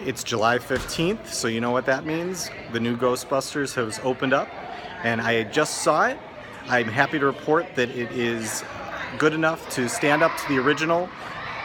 It's July 15th, so you know what that means. The new Ghostbusters has opened up, and I just saw it. I'm happy to report that it is good enough to stand up to the original.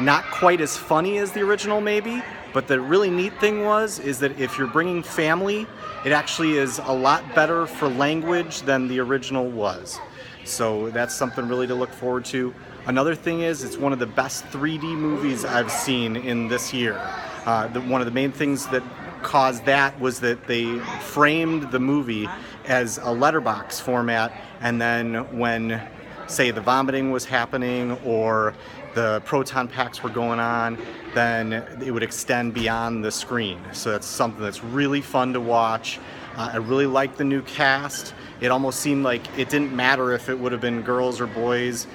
Not quite as funny as the original, maybe, but the really neat thing is that if you're bringing family, it actually is a lot better for language than the original was. So that's something really to look forward to. Another thing is, it's one of the best 3D movies I've seen in this year. One of the main things that caused that was that they framed the movie as a letterbox format, and then when, say, the vomiting was happening or the proton packs were going on, then it would extend beyond the screen. So that's something that's really fun to watch. I really like the new cast. It almost seemed like it didn't matter if it would have been girls or boys.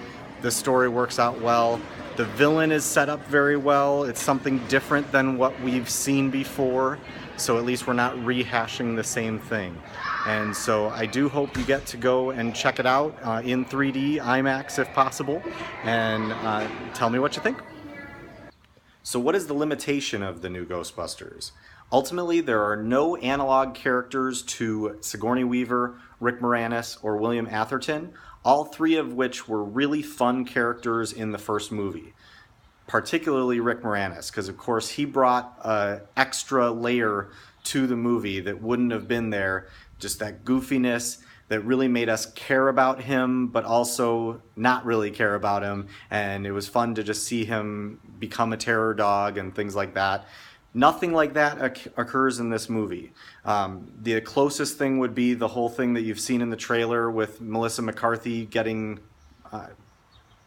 The story works out well. The villain is set up very well. It's something different than what we've seen before, so at least we're not rehashing the same thing. And so I do hope you get to go and check it out in 3D, IMAX if possible, and tell me what you think. So what is the limitation of the new Ghostbusters? Ultimately, there are no analog characters to Sigourney Weaver, Rick Moranis, or William Atherton, all three of which were really fun characters in the first movie. Particularly Rick Moranis, because of course he brought an extra layer to the movie that wouldn't have been there, just that goofiness that really made us care about him, but also not really care about him, and it was fun to just see him become a terror dog and things like that. Nothing like that occurs in this movie. The closest thing would be the whole thing that you've seen in the trailer with Melissa McCarthy getting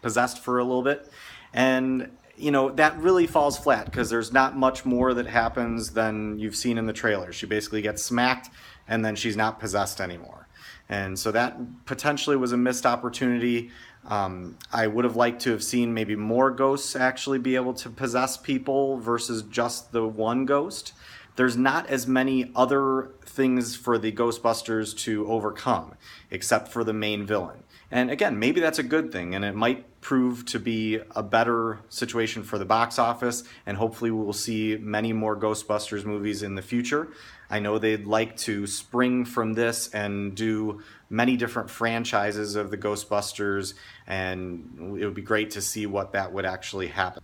possessed for a little bit. And, you know, that really falls flat because there's not much more that happens than you've seen in the trailer. She basically gets smacked and then she's not possessed anymore. And so that potentially was a missed opportunity. I would have liked to have seen maybe more ghosts actually be able to possess people versus just the one ghost. There's not as many other things for the Ghostbusters to overcome except for the main villain. And again, maybe that's a good thing, and it might prove to be a better situation for the box office, and hopefully we'll see many more Ghostbusters movies in the future. I know they'd like to spring from this and do many different franchises of the Ghostbusters, and it would be great to see what that would actually happen.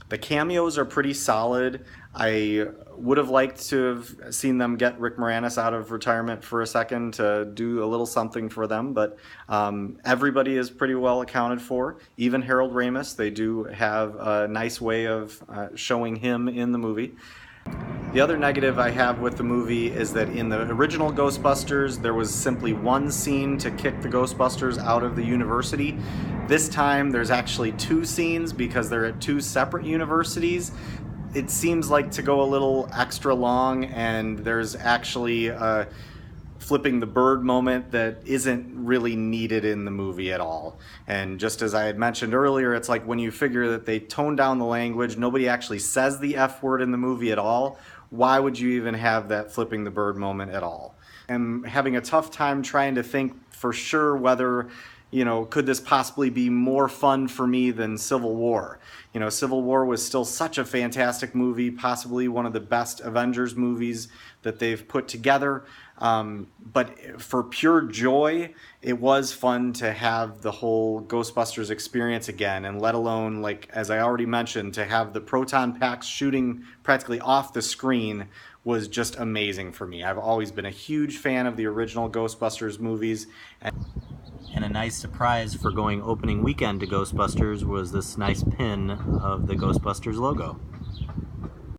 The cameos are pretty solid. I would have liked to have seen them get Rick Moranis out of retirement for a second to do a little something for them, but everybody is pretty well accounted for. Even Harold Ramis, they do have a nice way of showing him in the movie. The other negative I have with the movie is that in the original Ghostbusters, there was simply one scene to kick the Ghostbusters out of the university. This time, there's actually two scenes because they're at two separate universities. It seems like to go a little extra long, and there's actually a flipping the bird moment that isn't really needed in the movie at all. And just as I had mentioned earlier, it's like when you figure that they tone down the language, nobody actually says the F word in the movie at all, why would you even have that flipping the bird moment at all? I'm having a tough time trying to think for sure whether, you know, could this possibly be more fun for me than Civil War? You know, Civil War was still such a fantastic movie, possibly one of the best Avengers movies that they've put together. But for pure joy, it was fun to have the whole Ghostbusters experience again, and let alone, like, as I already mentioned, to have the proton packs shooting practically off the screen was just amazing for me. I've always been a huge fan of the original Ghostbusters movies. And a nice surprise for going opening weekend to Ghostbusters was this nice pin of the Ghostbusters logo.